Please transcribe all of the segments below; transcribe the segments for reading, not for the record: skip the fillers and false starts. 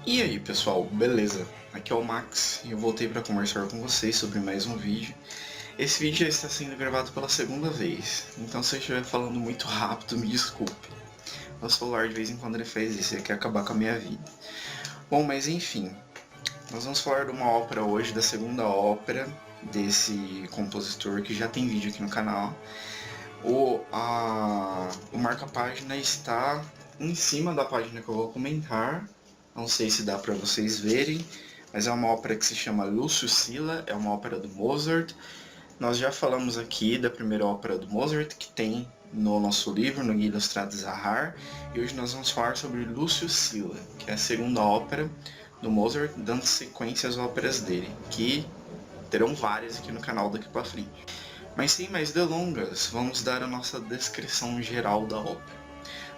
E aí pessoal, beleza? Aqui é o Max e eu voltei para conversar com vocês sobre mais um vídeo. Esse vídeo já está sendo gravado pela segunda vez, então se eu estiver falando muito rápido, me desculpe. Meu celular de vez em quando ele faz isso, ele quer acabar com a minha vida. Bom, mas enfim, nós vamos falar de uma ópera hoje, da segunda ópera desse compositor que já tem vídeo aqui no canal. O marca-página está em cima da página que eu vou comentar. Não sei se dá para vocês verem, mas é uma ópera que se chama Lúcio Silla, é uma ópera do Mozart. Nós já falamos aqui da primeira ópera do Mozart, que tem no nosso livro, no Guia Ilustrado Zahar, e hoje nós vamos falar sobre Lúcio Silla, que é a segunda ópera do Mozart, dando sequência às óperas dele, que terão várias aqui no canal daqui para frente. Mas sem mais delongas, vamos dar a nossa descrição geral da ópera.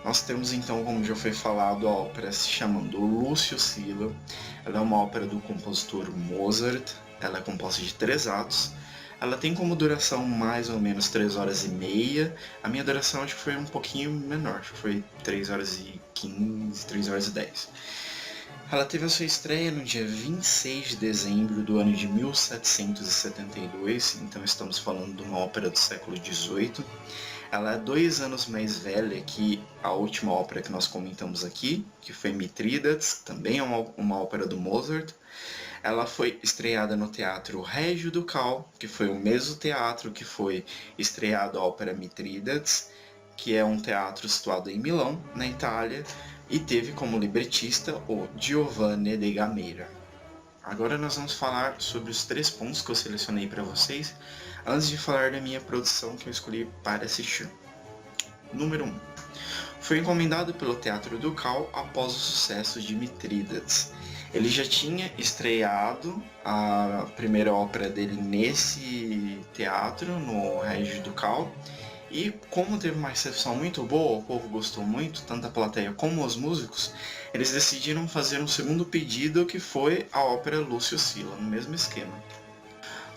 Nós temos então, como já foi falado, a ópera se chamando Lúcio Silla. Ela é uma ópera do compositor Mozart. Ela é composta de 3 atos. Ela tem como duração mais ou menos 3 horas e meia. A minha duração acho que foi um pouquinho menor, acho que foi 3 horas e 15, 3 horas e 10. Ela teve a sua estreia no dia 26 de dezembro do ano de 1772, então estamos falando de uma ópera do século XVIII. Ela é 2 anos mais velha que a última ópera que nós comentamos aqui, que foi Mitrídates, também é uma ópera do Mozart. Ela foi estreada no Teatro Regio Ducal, que foi o mesmo teatro que foi estreado a ópera Mitrídates, que é um teatro situado em Milão, na Itália, e teve como libretista o Giovanni de Gameira. Agora nós vamos falar sobre os 3 pontos que eu selecionei para vocês, antes de falar da minha produção que eu escolhi para assistir. Número 1. Foi encomendado pelo Teatro Ducal após o sucesso de Mitrídates. Ele já tinha estreado a primeira ópera dele nesse teatro, no Regio Ducal, e como teve uma recepção muito boa, o povo gostou muito, tanto a plateia como os músicos, eles decidiram fazer um segundo pedido, que foi a ópera Lúcio Silla, no mesmo esquema.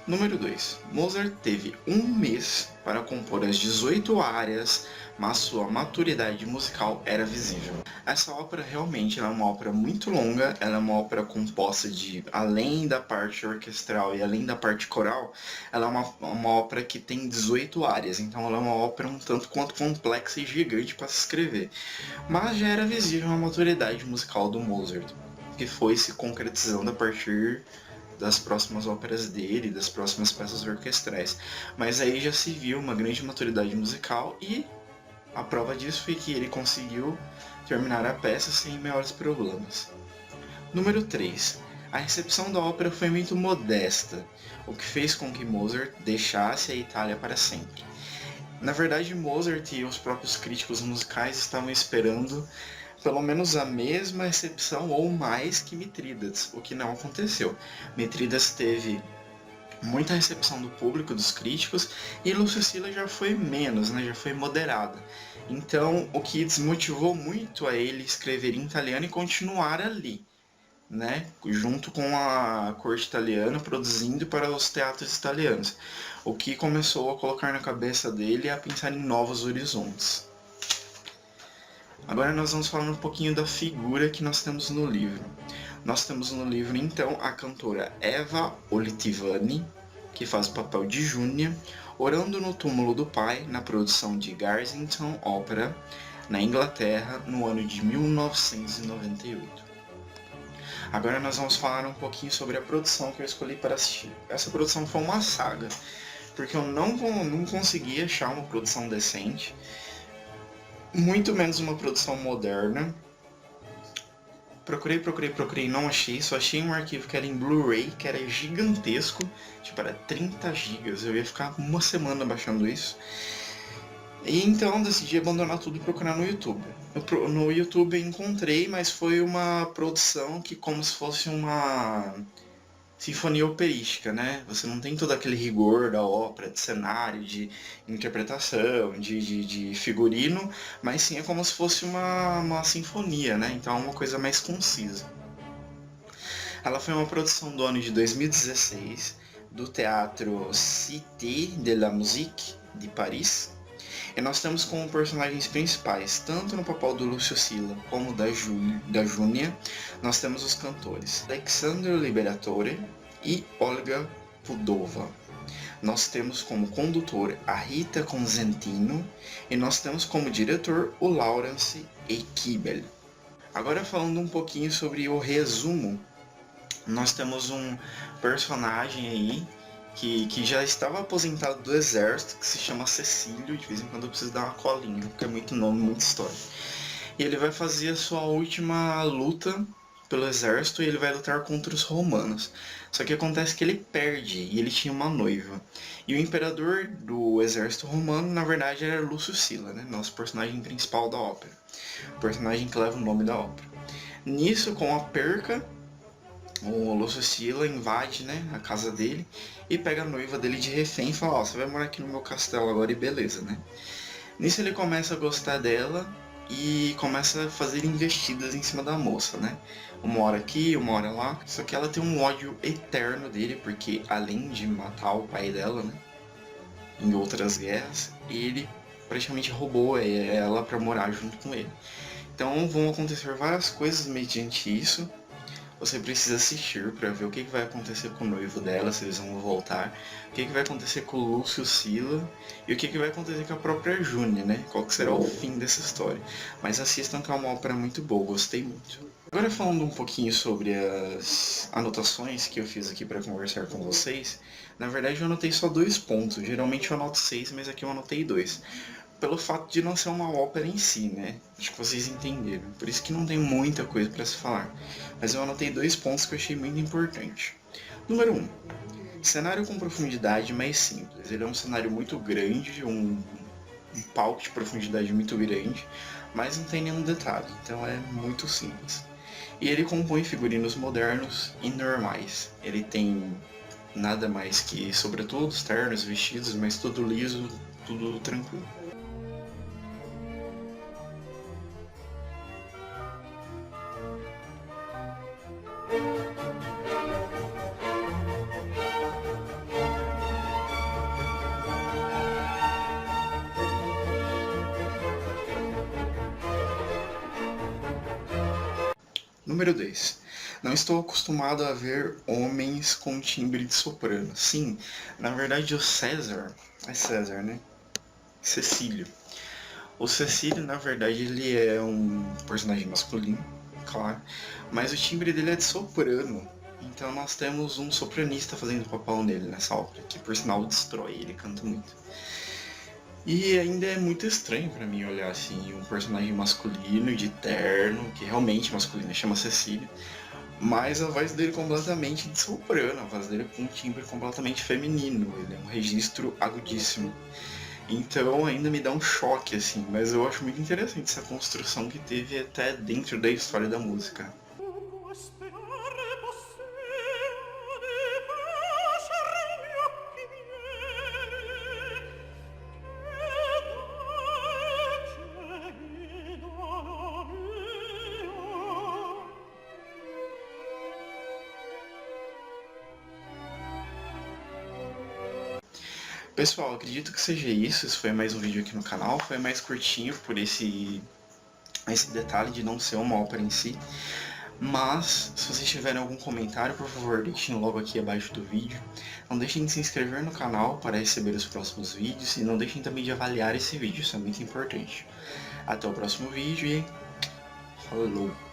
Número 2. Mozart teve 1 mês para compor as 18 áreas, mas sua maturidade musical era visível. Essa ópera realmente é uma ópera muito longa, ela é uma ópera composta de, além da parte orquestral e além da parte coral, ela é uma ópera que tem 18 áreas, então ela é uma ópera um tanto quanto complexa e gigante para se escrever. Mas já era visível a maturidade musical do Mozart, que foi se concretizando a partir das próximas óperas dele, das próximas peças orquestrais. Mas aí já se viu uma grande maturidade musical e a prova disso foi que ele conseguiu terminar a peça sem maiores problemas. Número 3. A recepção da ópera foi muito modesta, o que fez com que Mozart deixasse a Itália para sempre. Na verdade, Mozart e os próprios críticos musicais estavam esperando pelo menos a mesma recepção ou mais que Mitrídates, o que não aconteceu. Mitrídates teve muita recepção do público, dos críticos, e Lúcio Silla já foi menos, né? Já foi moderada. Então, o que desmotivou muito a ele escrever em italiano e continuar ali, né? Junto com a corte italiana, produzindo para os teatros italianos, o que começou a colocar na cabeça dele a pensar em novos horizontes. Agora nós vamos falar um pouquinho da figura que nós temos no livro. Nós temos no livro, então, a cantora Eva Olitivani, que faz o papel de Júnia, orando no túmulo do pai na produção de Garsington Opera, na Inglaterra, no ano de 1998. Agora nós vamos falar um pouquinho sobre a produção que eu escolhi para assistir. Essa produção foi uma saga, porque eu não consegui achar uma produção decente, muito menos uma produção moderna. Procurei, não achei. Só achei um arquivo que era em Blu-ray, que era gigantesco, tipo, era 30 GB. Eu ia ficar uma semana baixando isso. E então decidi abandonar tudo e procurar no YouTube. No YouTube encontrei, mas foi uma produção que, como se fosse uma sinfonia operística, né? Você não tem todo aquele rigor da ópera, de cenário, de interpretação, de figurino, mas sim é como se fosse uma sinfonia, né? Então é uma coisa mais concisa. Ela foi uma produção do ano de 2016, do Teatro Cité de la Musique, de Paris. E nós temos como personagens principais, tanto no papel do Lúcio Silla como da Júnia, nós temos os cantores Alexandre Liberatore e Olga Pudova. Nós temos como condutor a Rita Consentino e nós temos como diretor o Laurence Eikibel. Agora falando um pouquinho sobre o resumo, nós temos um personagem aí que já estava aposentado do exército, que se chama Cecílio. De vez em quando eu preciso dar uma colinha, porque é muito nome, muita história. E ele vai fazer a sua última luta pelo exército e ele vai lutar contra os romanos. Só que acontece que ele perde e ele tinha uma noiva. E o imperador do exército romano, na verdade, era Lúcio Silla, né? Nosso personagem principal da ópera. O personagem que leva o nome da ópera. Nisso, com a perca, o Lúcio Silla invade, né, a casa dele e pega a noiva dele de refém e fala: ó, você vai morar aqui no meu castelo agora e beleza, né? Nisso ele começa a gostar dela e começa a fazer investidas em cima da moça, né? Uma hora aqui, uma hora lá. Só que ela tem um ódio eterno dele, porque além de matar o pai dela, né, em outras guerras, ele praticamente roubou ela para morar junto com ele. Então vão acontecer várias coisas mediante isso. Você precisa assistir para ver o que vai acontecer com o noivo dela, se eles vão voltar, o que vai acontecer com o Lúcio Silla e o que vai acontecer com a própria Júnia, né? Qual que será o fim dessa história. Mas assistam, que é uma ópera muito boa, gostei muito. Agora falando um pouquinho sobre as anotações que eu fiz aqui para conversar com vocês, na verdade eu anotei só 2 pontos, geralmente eu anoto 6, mas aqui eu anotei 2. Pelo fato de não ser uma ópera em si, né? Acho que vocês entenderam. Por isso que não tem muita coisa para se falar. Mas eu anotei 2 pontos que eu achei muito importante. Número 1. Cenário com profundidade mais simples. Ele é um cenário muito grande, um palco de profundidade muito grande, mas não tem nenhum detalhe. Então é muito simples. E ele compõe figurinos modernos e normais. Ele tem nada mais que sobretudos, ternos, vestidos, mas tudo liso, tudo tranquilo. Número 2. Não estou acostumado a ver homens com timbre de soprano. Sim, na verdade o César... É César, né? Cecílio. O Cecílio, na verdade, ele é um personagem masculino, claro. Mas o timbre dele é de soprano. Então nós temos um sopranista fazendo o papel nele nessa ópera, que por sinal destrói, ele canta muito. E ainda é muito estranho pra mim olhar assim, um personagem masculino de terno, que realmente é masculino, chama Cecília, mas a voz dele completamente de soprano, a voz dele com um timbre completamente feminino, ele é um registro agudíssimo. Então ainda me dá um choque assim, mas eu acho muito interessante essa construção que teve até dentro da história da música. Pessoal, acredito que seja isso. Esse foi mais um vídeo aqui no canal. Foi mais curtinho por esse detalhe de não ser uma ópera em si. Mas, se vocês tiverem algum comentário, por favor, deixem logo aqui abaixo do vídeo. Não deixem de se inscrever no canal para receber os próximos vídeos. E não deixem também de avaliar esse vídeo, isso é muito importante. Até o próximo vídeo e falou!